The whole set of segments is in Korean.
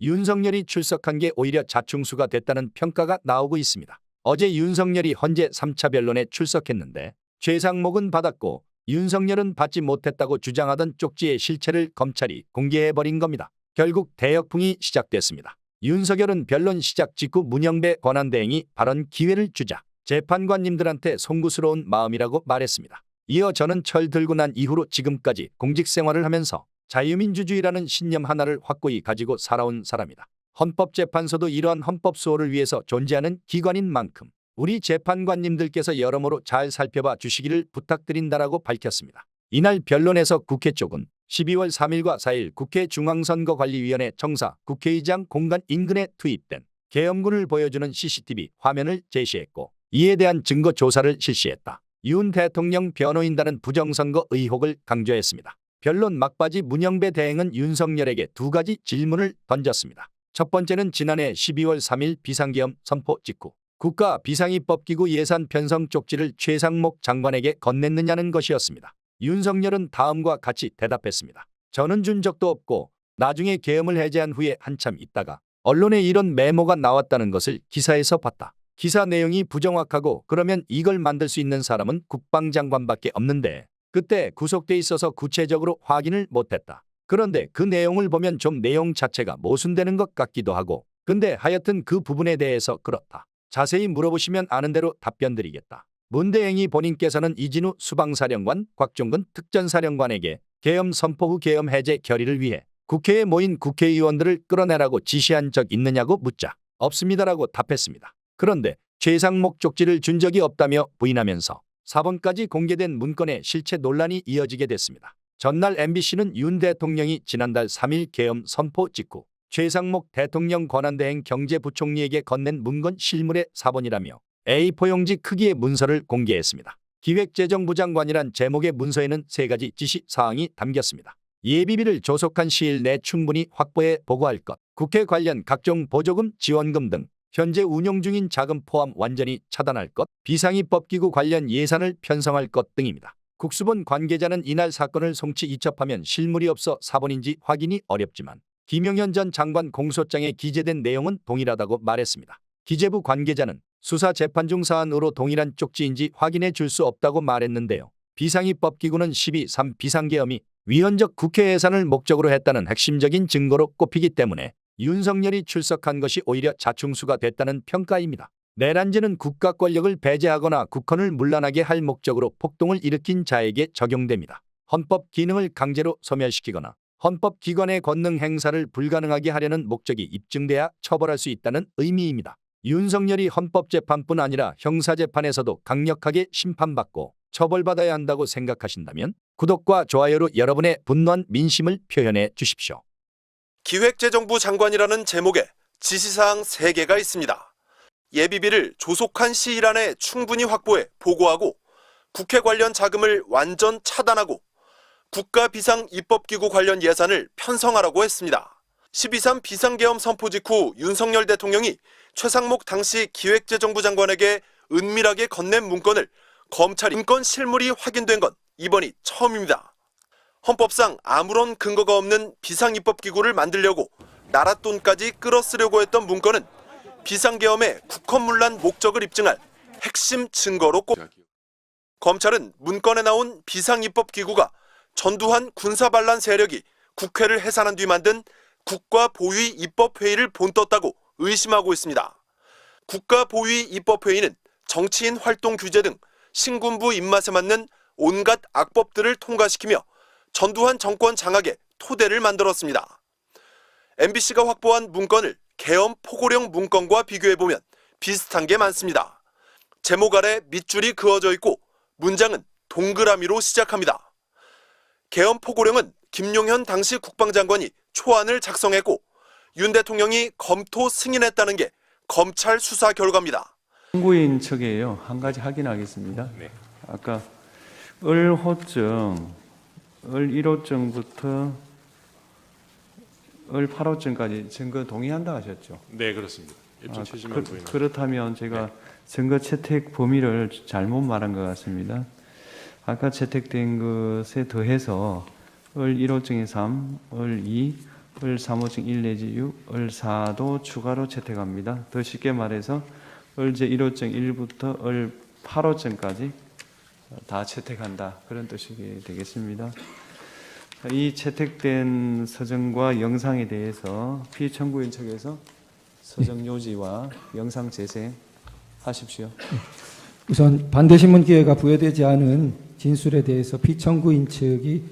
윤석열이 출석한 게 오히려 자충수가 됐다는 평가가 나오고 있습니다. 어제 윤석열이 헌재 3차 변론에 출석했는데 최상목은 받았고 윤석열은 받지 못했다고 주장하던 쪽지의 실체를 검찰이 공개해버린 겁니다. 결국 대역풍이 시작됐습니다. 윤석열은 변론 시작 직후 문영배 권한대행이 발언 기회를 주자 재판관님들한테 송구스러운 마음이라고 말했습니다. 이어 저는 철 들고 난 이후로 지금까지 공직 생활을 하면서 자유민주주의라는 신념 하나를 확고히 가지고 살아온 사람이다. 헌법재판소도 이러한 헌법 수호를 위해서 존재하는 기관인 만큼 우리 재판관님들께서 여러모로 잘 살펴봐 주시기를 부탁드린다라고 밝혔습니다. 이날 변론에서 국회 쪽은 12월 3일과 4일 국회 중앙선거관리위원회 청사 국회의장 공간 인근에 투입된 계엄군을 보여주는 CCTV 화면을 제시했고 이에 대한 증거 조사를 실시했다. 윤 대통령 변호인단은 부정선거 의혹을 강조했습니다. 변론 막바지 문영배 대행은 윤석열에게 두 가지 질문을 던졌습니다. 첫 번째는 지난해 12월 3일 비상계엄 선포 직후 국가 비상입법기구 예산 편성 쪽지를 최상목 장관에게 건넸느냐는 것이었습니다. 윤석열은 다음과 같이 대답했습니다. 저는 준 적도 없고 나중에 계엄을 해제한 후에 한참 있다가 언론에 이런 메모가 나왔다는 것을 기사에서 봤다. 기사 내용이 부정확하고 그러면 이걸 만들 수 있는 사람은 국방장관밖에 없는데 그때 구속돼 있어서 구체적으로 확인을 못했다. 그런데 그 내용을 보면 좀 내용 자체가 모순되는 것 같기도 하고 근데 하여튼 그 부분에 대해서 그렇다. 자세히 물어보시면 아는 대로 답변드리겠다. 문 대행이 본인께서는 이진우 수방사령관, 곽종근 특전사령관에게 계엄 선포 후 계엄 해제 결의를 위해 국회에 모인 국회의원들을 끌어내라고 지시한 적 있느냐고 묻자 없습니다라고 답했습니다. 그런데 최상목 쪽지를 준 적이 없다며 부인하면서 4번까지 공개된 문건의 실체 논란이 이어지게 됐습니다. 전날 MBC는 윤 대통령이 지난달 3일 계엄 선포 직후 최상목 대통령 권한대행 경제부총리에게 건넨 문건 실물의 4번이라며 A4 용지 크기의 문서를 공개했습니다. 기획재정부 장관이란 제목의 문서에는 3가지 지시사항이 담겼습니다. 예비비를 조속한 시일 내 충분히 확보해 보고할 것, 국회 관련 각종 보조금, 지원금 등 현재 운용 중인 자금 포함 완전히 차단할 것, 비상입법기구 관련 예산을 편성할 것 등입니다. 국수본 관계자는 이날 사건을 송치 이첩하면 실물이 없어 4번인지 확인이 어렵지만 김용현 전 장관 공소장에 기재된 내용은 동일하다고 말했습니다. 기재부 관계자는 수사 재판 중 사안으로 동일한 쪽지인지 확인해 줄 수 없다고 말했는데요. 비상입법기구는 12.3 비상계엄이 위헌적 국회 예산을 목적으로 했다는 핵심적인 증거로 꼽히기 때문에 윤석열이 출석한 것이 오히려 자충수가 됐다는 평가입니다. 내란죄는 국가 권력을 배제하거나 국헌을 문란하게 할 목적으로 폭동을 일으킨 자에게 적용됩니다. 헌법 기능을 강제로 소멸시키거나 헌법기관의 권능 행사를 불가능하게 하려는 목적이 입증돼야 처벌할 수 있다는 의미입니다. 윤석열이 헌법재판뿐 아니라 형사재판에서도 강력하게 심판받고 처벌받아야 한다고 생각하신다면 구독과 좋아요로 여러분의 분노한 민심을 표현해 주십시오. 기획재정부 장관이라는 제목에 지시사항 3개가 있습니다. 예비비를 조속한 시일 안에 충분히 확보해 보고하고 국회 관련 자금을 완전 차단하고 국가 비상입법기구 관련 예산을 편성하라고 했습니다. 12.3 비상계엄 선포 직후 윤석열 대통령이 최상목 당시 기획재정부 장관에게 은밀하게 건넨 문건을 검찰 인권 실물이 확인된 건 이번이 처음입니다. 헌법상 아무런 근거가 없는 비상입법기구를 만들려고 나라 돈까지 끌어쓰려고 했던 문건은 비상계엄의 국헌문란 목적을 입증할 핵심 증거로 검찰은 문건에 나온 비상입법기구가 전두환 군사반란 세력이 국회를 해산한 뒤 만든 국가보위입법회의를 본떴다고 의심하고 있습니다. 국가보위입법회의는 정치인 활동 규제 등 신군부 입맛에 맞는 온갖 악법들을 통과시키며 전두환 정권 장악의 토대를 만들었습니다. MBC가 확보한 문건을 계엄 포고령 문건과 비교해보면 비슷한 게 많습니다. 제목 아래 밑줄이 그어져 있고 문장은 동그라미로 시작합니다. 계엄 포고령은 김용현 당시 국방장관이 초안을 작성했고 윤 대통령이 검토 승인했다는 게 검찰 수사 결과입니다. 청구인 측이에요. 한 가지 확인하겠습니다. 네. 아까 을호증, 을1호증부터 을8호증까지 증거 동의한다 하셨죠? 네, 그렇습니다. 입증 취지만 보이는. 그렇다면 제가 네. 증거 채택 범위를 잘못 말한 것 같습니다. 아까 채택된 것에 더해서 을1호증이 3, 을2, 을 3호증 1 내지 6, 을 4도 추가로 채택합니다. 더 쉽게 말해서 을제 1호증 1부터 을 8호증까지 다 채택한다. 그런 뜻이 되겠습니다. 이 채택된 서정과 영상에 대해서 피청구인 측에서 서정 요지와 영상 재생하십시오. 우선 반대신문 기회가 부여되지 않은 진술에 대해서 청구인 측이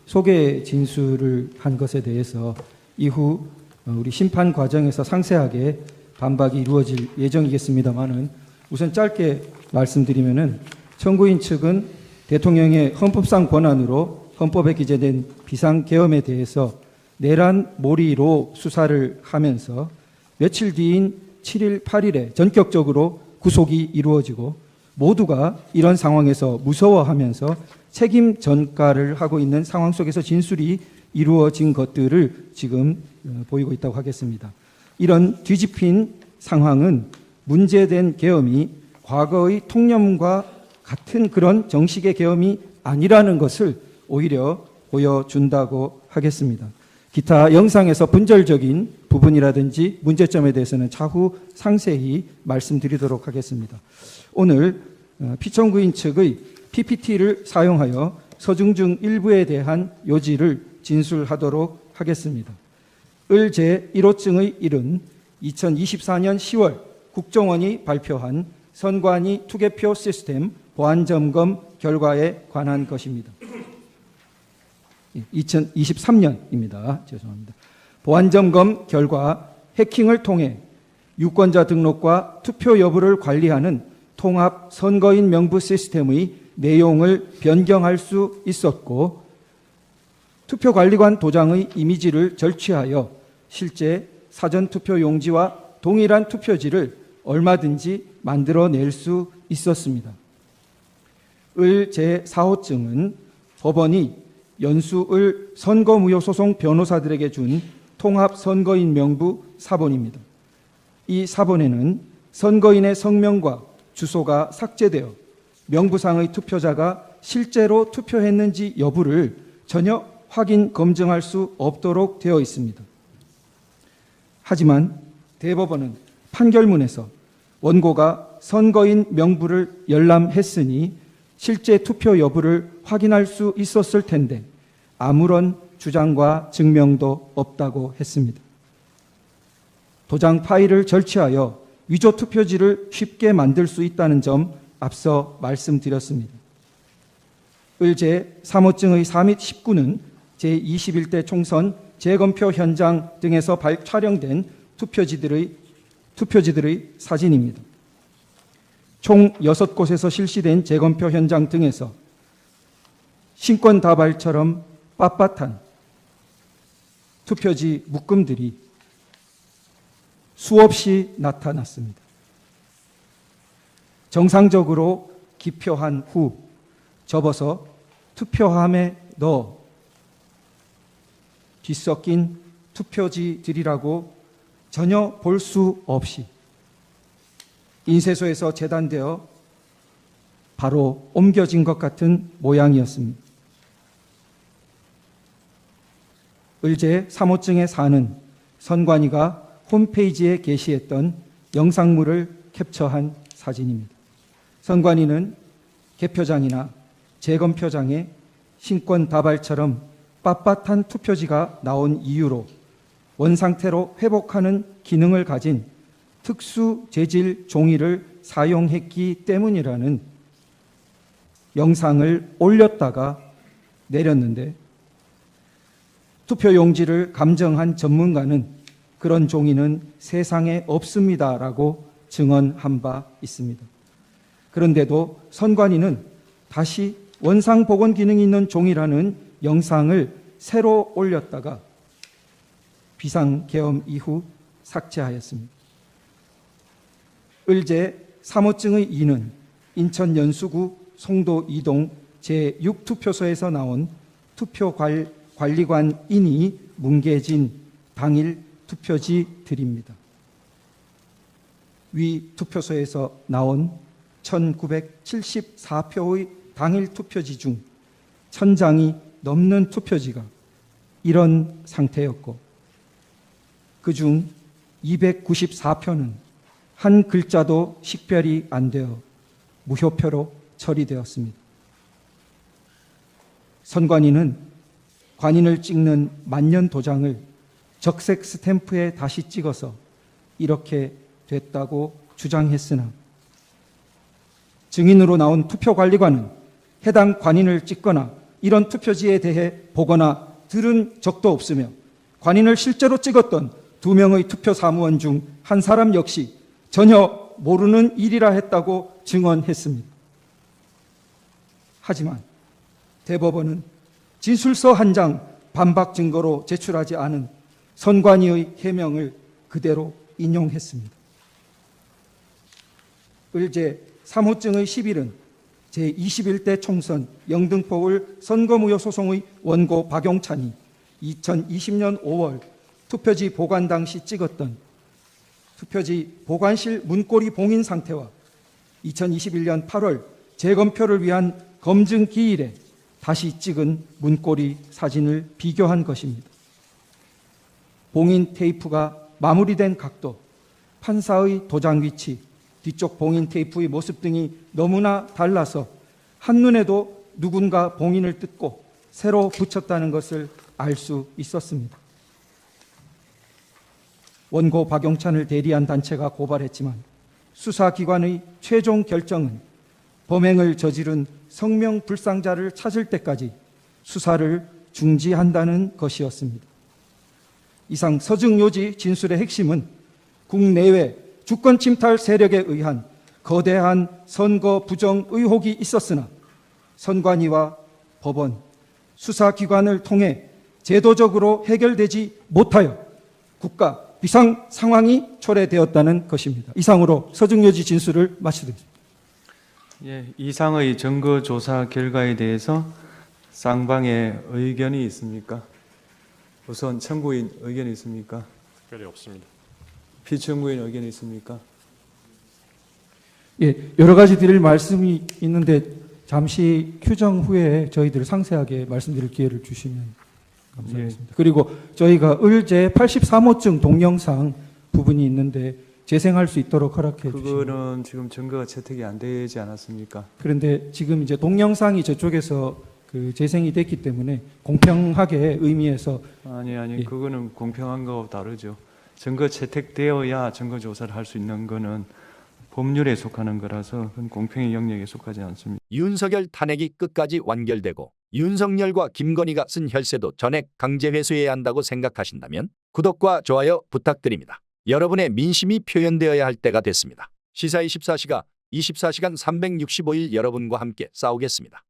소개 진술을 한 것에 대해서 이후 우리 심판 과정에서 상세하게 반박이 이루어질 예정이겠습니다만은 우선 짧게 말씀드리면은 청구인 측은 대통령의 헌법상 권한으로 헌법에 기재된 비상계엄에 대해서 내란 몰이로 수사를 하면서 며칠 뒤인 7일, 8일에 전격적으로 구속이 이루어지고 모두가 이런 상황에서 무서워하면서 책임 전가를 하고 있는 상황 속에서 진술이 이루어진 것들을 지금 보이고 있다고 하겠습니다. 이런 뒤집힌 상황은 문제된 계엄이 과거의 통념과 같은 그런 정식의 계엄이 아니라는 것을 오히려 보여준다고 하겠습니다. 기타 영상에서 분절적인 부분이라든지 문제점에 대해서는 차후 상세히 말씀드리도록 하겠습니다. 오늘 피청구인 측의 PPT를 사용하여 서중 중 일부에 대한 요지를 진술하도록 하겠습니다. 을 제1호증의 1은 2024년 10월 국정원이 발표한 선관위 투개표 시스템 보안점검 결과에 관한 것입니다. 2023년입니다. 죄송합니다. 보안점검 결과 해킹을 통해 유권자 등록과 투표 여부를 관리하는 통합 선거인 명부 시스템의 내용을 변경할 수 있었고 투표관리관 도장의 이미지를 절취하여 실제 사전투표 용지와 동일한 투표지를 얼마든지 만들어낼 수 있었습니다. 을 제4호증은 법원이 연수을 선거무효소송 변호사들에게 준 통합선거인 명부 사본입니다. 이 사본에는 선거인의 성명과 주소가 삭제되어 명부상의 투표자가 실제로 투표했는지 여부를 전혀 확인 검증할 수 없도록 되어 있습니다. 하지만 대법원은 판결문에서 원고가 선거인 명부를 열람했으니 실제 투표 여부를 확인할 수 있었을 텐데 아무런 주장과 증명도 없다고 했습니다. 도장 파일을 절취하여 위조 투표지를 쉽게 만들 수 있다는 점 앞서 말씀드렸습니다. 을 제3호증의 4 및 19는 제21대 총선 재검표 현장 등에서 촬영된 투표지들의 사진입니다. 총 6곳에서 실시된 재검표 현장 등에서 신권 다발처럼 빳빳한 투표지 묶음들이 수없이 나타났습니다. 정상적으로 기표한 후 접어서 투표함에 넣어 뒤섞인 투표지들이라고 전혀 볼 수 없이 인쇄소에서 재단되어 바로 옮겨진 것 같은 모양이었습니다. 을제 3호증의 4는 선관위가 홈페이지에 게시했던 영상물을 캡처한 사진입니다. 선관위는 개표장이나 재검표장에 신권 다발처럼 빳빳한 투표지가 나온 이유로 원상태로 회복하는 기능을 가진 특수 재질 종이를 사용했기 때문이라는 영상을 올렸다가 내렸는데 투표 용지를 감정한 전문가는 그런 종이는 세상에 없습니다라고 증언한 바 있습니다. 그런데도 선관위는 다시 원상 복원 기능이 있는 종이라는 영상을 새로 올렸다가 비상계엄 이후 삭제하였습니다. 을제 3호증의 2는 인천 연수구 송도 2동 제6투표소에서 나온 투표관리관인이 뭉개진 당일 투표지들입니다. 위 투표소에서 나온 1974표의 당일 투표지 중 1000장이 넘는 투표지가 이런 상태였고 그중 294표는 한 글자도 식별이 안 되어 무효표로 처리되었습니다. 선관위는 관인을 찍는 만년 도장을 적색 스탬프에 다시 찍어서 이렇게 됐다고 주장했으나 증인으로 나온 투표관리관은 해당 관인을 찍거나 이런 투표지에 대해 보거나 들은 적도 없으며 관인을 실제로 찍었던 2명의 투표 사무원 중 한 사람 역시 전혀 모르는 일이라 했다고 증언했습니다. 하지만 대법원은 진술서 한 장 반박 증거로 제출하지 않은 선관위의 해명을 그대로 인용했습니다. 을제 3호증의 10일은 제21대 총선 영등포을 선거무효 소송의 원고 박용찬이 2020년 5월 투표지 보관 당시 찍었던 투표지 보관실 문고리 봉인 상태와 2021년 8월 재검표를 위한 검증 기일에 다시 찍은 문고리 사진을 비교한 것입니다. 봉인 테이프가 마무리된 각도, 판사의 도장 위치, 뒤쪽 봉인 테이프의 모습 등이 너무나 달라서 한눈에도 누군가 봉인을 뜯고 새로 붙였다는 것을 알 수 있었습니다. 원고 박용찬을 대리한 단체가 고발했지만 수사기관의 최종 결정은 범행을 저지른 성명불상자를 찾을 때까지 수사를 중지한다는 것이었습니다. 이상 서증요지 진술의 핵심은 국내외 주권 침탈 세력에 의한 거대한 선거 부정 의혹이 있었으나 선관위와 법원, 수사기관을 통해 제도적으로 해결되지 못하여 국가 비상 상황이 초래되었다는 것입니다. 이상으로 서증요지 진술을 마치겠습니다. 예, 이상의 증거 조사 결과에 대해서 쌍방의 의견이 있습니까? 우선 청구인 의견이 있습니까? 특별히 없습니다. 피청구인 의견이 있습니까? 예, 여러 가지 드릴 말씀이 있는데 잠시 휴정 후에 저희들 상세하게 말씀드릴 기회를 주시면 감사하겠습니다. 그리고 저희가 을제 83호증 동영상 부분이 있는데 재생할 수 있도록 허락해 주시면. 그거는 지금 증거가 채택이 안 되지 않았습니까? 그런데 지금 이제 동영상이 저쪽에서 그 재생이 됐기 때문에 공평하게 의미해서 아니 예. 그거는 공평한 거하고 다르죠. 증거 채택되어야 증거 조사를 할 수 있는 거는 법률에 속하는 거라서 그건 공평의 영역에 속하지 않습니다. 윤석열 탄핵이 끝까지 완결되고 윤석열과 김건희가 쓴 혈세도 전액 강제 회수해야 한다고 생각하신다면 구독과 좋아요 부탁드립니다. 여러분의 민심이 표현되어야 할 때가 됐습니다. 시사 24시가 24시간 365일 여러분과 함께 싸우겠습니다.